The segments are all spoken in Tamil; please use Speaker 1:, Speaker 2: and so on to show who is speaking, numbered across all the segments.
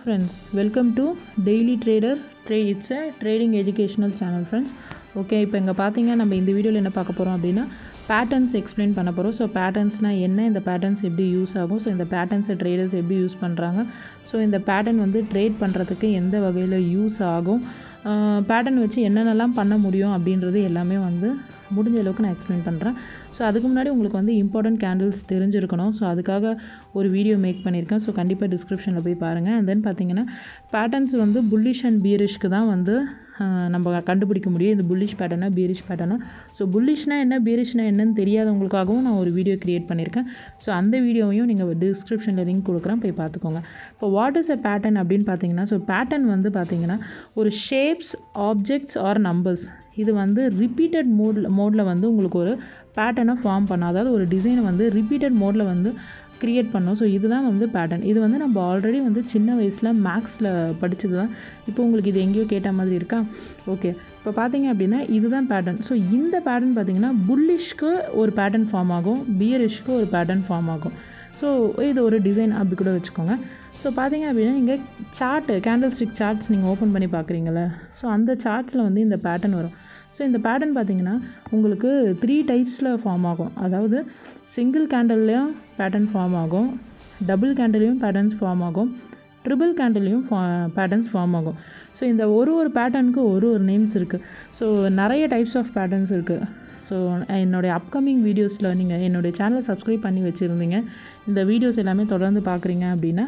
Speaker 1: friends, welcome to DailyTrader. It's a trading educational channel friends. Okay, இப்போ இங்க பாத்தீங்க நம்ம இந்த வீடியோல என்ன பார்க்க போறோம் அப்படினா patterns explain பண்ண போறோம். So patternsனா என்ன, இந்த patterns எப்படி யூஸ் ஆகும், so இந்த patterns traders எப்படி யூஸ் பண்றாங்க, so இந்த pattern வந்து ட்ரேட் பண்றதுக்கு எந்த வகையில யூஸ் ஆகும், pattern வச்சு என்னென்னலாம் பண்ண முடியும் அப்படின்றது எல்லாமே வந்து முடிஞ்ச அளவுக்கு நான் எக்ஸ்பிளைன் பண்ணுறேன். ஸோ அதுக்கு முன்னாடி உங்களுக்கு வந்து இம்பார்ட்டன்ட் கேண்டில்ஸ் தெரிஞ்சிருக்கணும். ஸோ அதுக்காக ஒரு வீடியோ மேக் பண்ணியிருக்கேன். ஸோ கண்டிப்பாக டிஸ்கிரிப்ஷனில் போய் பாருங்கள். அண்ட் தென் பார்த்தீங்கன்னா பேட்டர்ன்ஸ் வந்து புல்லிஷ் அண்ட் பீரிஷ்க்கு தான் வந்து நம்ம கண்டுபிடிக்க முடியும். இது புல்லிஷ் பேட்டர்னா பீரிஷ் பேட்டர்னா. ஸோ புல்லிஷ்னா என்ன பீரிஷ்னா என்னன்னு தெரியாதவங்களுக்காகவும் நான் ஒரு வீடியோ க்ரியேட் பண்ணியிருக்கேன். ஸோ அந்த வீடியோவையும் நீங்கள் டிஸ்கிரிப்ஷனில் லிங்க் கொடுக்குறேன், போய் பார்த்துக்கோங்க. இப்போ வாட் இஸ் அ பேட்டர்ன் அப்படின்னு பார்த்தீங்கன்னா, ஸோ பேட்டர்ன் வந்து பார்த்தீங்கன்னா ஒரு ஷேப்ஸ், ஆப்ஜெக்ட்ஸ் ஆர் நம்பர்ஸ், இது வந்து ரிப்பீட்டட் மோடில் வந்து உங்களுக்கு ஒரு பேட்டர்னை ஃபார்ம் பண்ண, அதாவது ஒரு டிசைனை வந்து ரிப்பீட்டட் மோடில் வந்து க்ரியேட் பண்ணோம். ஸோ இதுதான் வந்து பேட்டர்ன். இது வந்து நம்ம ஆல்ரெடி வந்து சின்ன வயசில் மேக்ஸில் படித்தது தான். இப்போ உங்களுக்கு இது எங்கேயோ கேட்ட மாதிரி இருக்கா? ஓகே, இப்போ பார்த்தீங்க அப்படின்னா இதுதான் பேட்டர்ன். ஸோ இந்த பேட்டர்ன் பார்த்தீங்கன்னா புல்லிஷ்க்கு ஒரு பேட்டர்ன் ஃபார்ம் ஆகும், பியரிஷ்க்கு ஒரு பேட்டர்ன் ஃபார்ம் ஆகும். ஸோ இது ஒரு டிசைன் அப்படி கூட வச்சுக்கோங்க. ஸோ பார்த்தீங்க அப்படின்னா நீங்கள் சார்ட்டு, கேண்டில் ஸ்டிக் சார்ட்ஸ் நீங்கள் ஓப்பன் பண்ணி பார்க்குறீங்கள, ஸோ அந்த சார்ட்ஸில் வந்து இந்த பேட்டர்ன் வரும். ஸோ இந்த பேட்டர்ன் பார்த்திங்கன்னா உங்களுக்கு 3 டைப்ஸில் ஃபார்ம் ஆகும். அதாவது சிங்கிள் கேண்டல்லையும் பேட்டர்ன் ஃபார்ம் ஆகும், டபுள் கேண்டல்லையும் பேட்டர்ன்ஸ் ஃபார்ம் ஆகும், ட்ரிபிள் கேண்டல்லையும் பேட்டர்ன்ஸ் ஃபார்ம் ஆகும். ஸோ இந்த ஒரு பேட்டர்னுக்கு ஒரு நேம்ஸ் இருக்குது. ஸோ நிறைய டைப்ஸ் ஆஃப் பேட்டர்ன்ஸ் இருக்குது. ஸோ என்னுடைய அப்கமிங் வீடியோஸில் நீங்கள் என்னுடைய சேனலை சப்ஸ்கிரைப் பண்ணி வச்சுருந்தீங்க, இந்த வீடியோஸ் எல்லாமே தொடர்ந்து பார்க்குறீங்க அப்படின்னா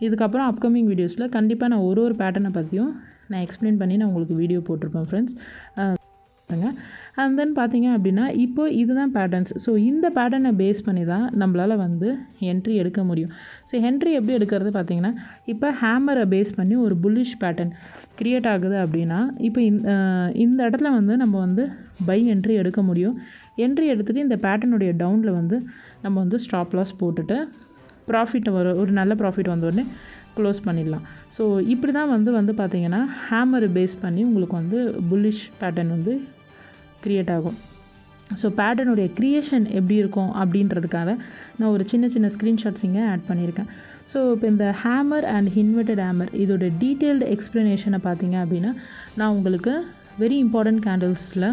Speaker 1: இதுக்கப்புறம் அப்கமிங் வீடியோஸில் கண்டிப்பாக நான் ஒரு பேட்டர்னை பற்றியும் நான் எக்ஸ்பிளைன் பண்ணி நான் உங்களுக்கு வீடியோ போட்டிருப்பேன் ஃப்ரெண்ட்ஸ். அண்ட் தென் பார்த்தீங்க அப்படின்னா இப்போ இதுதான் பேட்டர்ன்ஸ். ஸோ இந்த பேட்டர்னை பேஸ் பண்ணி தான் நம்மளால் வந்து என்ட்ரி எடுக்க முடியும். ஸோ என்ட்ரி எப்படி எடுக்கிறது பார்த்தீங்கன்னா, இப்போ ஹேமரை பேஸ் பண்ணி ஒரு புல்லிஷ் பேட்டர்ன் க்ரியேட் ஆகுது அப்படின்னா இப்போ இந்த இடத்துல வந்து நம்ம வந்து பை என்ட்ரி எடுக்க முடியும். என்ட்ரி எடுத்துகிட்டு இந்த பேட்டர்னுடைய டவுனில் வந்து நம்ம வந்து ஸ்டாப் லாஸ் போட்டுட்டு ப்ராஃபிட் ஒரு நல்ல ப்ராஃபிட் வந்த உடனே க்ளோஸ் பண்ணிடலாம். ஸோ இப்படி தான் வந்து பார்த்திங்கன்னா ஹேமரை பேஸ் பண்ணி உங்களுக்கு வந்து புல்லிஷ் பேட்டர்ன் வந்து க்ரியேட் ஆகும். ஸோ பேட்டர்னுடைய க்ரியேஷன் எப்படி இருக்கும் அப்படின்றதுக்காக நான் ஒரு சின்ன ஸ்க்ரீன்ஷாட்ஸ் இங்கே ஆட் பண்ணியிருக்கேன். ஸோ இப்போ இந்த ஹேமர் அண்ட் இன்வெர்டட் ஹேமர் இதோட டீட்டெயில்டு எக்ஸ்ப்ளனேஷனை பார்த்தீங்க அப்படின்னா நான் உங்களுக்கு வெரி இம்பார்ட்டன்ட் கேண்டில்ஸில்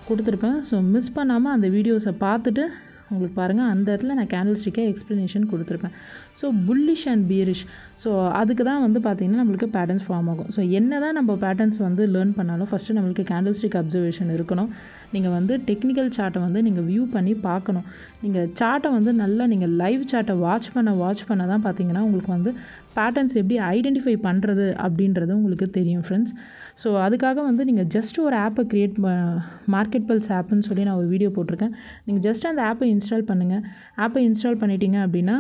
Speaker 1: கொடுத்துருப்பேன். ஸோ மிஸ் பண்ணாமல் அந்த வீடியோஸை பார்த்துட்டு உங்களுக்கு பாருங்கள், அந்த இடத்துல நான் கேண்டில் ஸ்டிக்காக எக்ஸ்ப்ளனேஷன் கொடுத்துருப்பேன். So bullish and bearish, so அதுக்கு தான் வந்து பார்த்திங்கன்னா நம்மளுக்கு பேட்டர்ன்ஸ் ஃபார்ம் ஆகும். ஸோ என்ன தான் நம்ம பேட்டர்ன்ஸ் வந்து லேர்ன் பண்ணாலும் ஃபஸ்ட்டு நம்மளுக்கு கேண்டில் ஸ்டிக் அப்சர்வேஷன் இருக்கணும். நீங்கள் வந்து டெக்னிக்கல் சார்ட்டை வந்து நீங்கள் வியூ பண்ணி பார்க்கணும். நீங்கள் சார்ட்டை வந்து நல்லா நீங்கள் லைவ் சார்ட்டை வாட்ச் பண்ண தான் பார்த்தீங்கன்னா உங்களுக்கு வந்து பேட்டர்ன்ஸ் எப்படி ஐடென்டிஃபை பண்ணுறது அப்படின்றது உங்களுக்கு தெரியும் ஃப்ரெண்ட்ஸ். ஸோ அதுக்காக வந்து நீங்கள் ஜஸ்ட் ஒரு ஆப்பை க்ரியேட் மார்க்கெட் பல்ஸ் ஆப்புன்னு சொல்லி நான் ஒரு வீடியோ போட்டிருக்கேன். நீங்கள் ஜஸ்ட் அந்த ஆப்பை இன்ஸ்டால் பண்ணுங்கள். ஆப்பை இன்ஸ்டால் பண்ணிட்டீங்க அப்படின்னா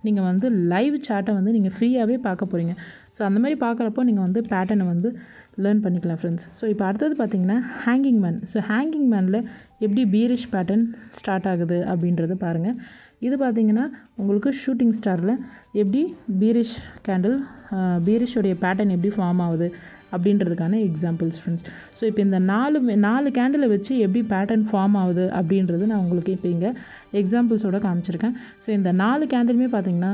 Speaker 1: நீங்கள் வந்து லைவ் சார்ட்டை வந்து நீங்கள் ஃப்ரீயாகவே பார்க்க போகிறீங்க. ஸோ அந்த மாதிரி பார்க்குறப்போ நீங்கள் வந்து பேட்டர்னை வந்து லேர்ன் பண்ணிக்கலாம் ஃப்ரெண்ட்ஸ். ஸோ இப்போ அடுத்தது பார்த்திங்கன்னா ஹேங்கிங் மேன். ஸோ ஹேங்கிங் மேனில் எப்படி பீரிஷ் பேட்டர்ன் ஸ்டார்ட் ஆகுது அப்படின்றது பாருங்கள். இது பார்த்திங்கன்னா உங்களுக்கு ஷூட்டிங் ஸ்டாரில் எப்படி பீரிஷ் கேண்டில், பீரிஷோடைய பேட்டர்ன் எப்படி ஃபார்ம் ஆகுது அப்படின்றதுக்கான எக்ஸாம்பிள்ஸ் ஃப்ரெண்ட்ஸ். ஸோ இப்போ இந்த 4 கேண்டிலை வச்சு எப்படி பேட்டர்ன் ஃபார்ம் ஆகுது அப்படின்றது நான் உங்களுக்கு இப்போ இங்கே எக்ஸாம்பிள்ஸோடு காமிச்சிருக்கேன். ஸோ இந்த 4 கேண்டிலுமே பார்த்திங்கன்னா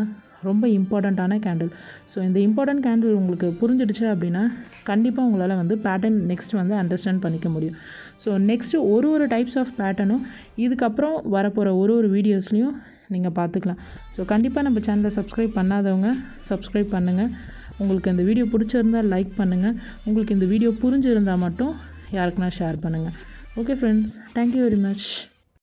Speaker 1: ரொம்ப இம்பார்ட்டண்ட்டான கேண்டில். ஸோ இந்த இம்பார்ட்டன்ட் கேண்டில் உங்களுக்கு புரிஞ்சிடுச்சு அப்படின்னா கண்டிப்பாக உங்களால் வந்து பேட்டர்ன் நெக்ஸ்ட் வந்து அண்டர்ஸ்டாண்ட் பண்ணிக்க முடியும். ஸோ நெக்ஸ்ட்டு ஒரு டைப்ஸ் ஆஃப் பேட்டர்னும் இதுக்கப்புறம் வரப்போகிற ஒரு வீடியோஸ்லையும் நீங்கள் பார்த்துக்கலாம். ஸோ கண்டிப்பாக நம்ம சேனலை சப்ஸ்கிரைப் பண்ணாதவங்க சப்ஸ்கிரைப் பண்ணுங்கள். உங்களுக்கு இந்த வீடியோ பிடிச்சிருந்தால் லைக் பண்ணுங்கள். உங்களுக்கு இந்த வீடியோ புரிஞ்சிருந்தால் மட்டும் யாருக்குன்னா ஷேர் பண்ணுங்கள். Okay friends, thank you very much.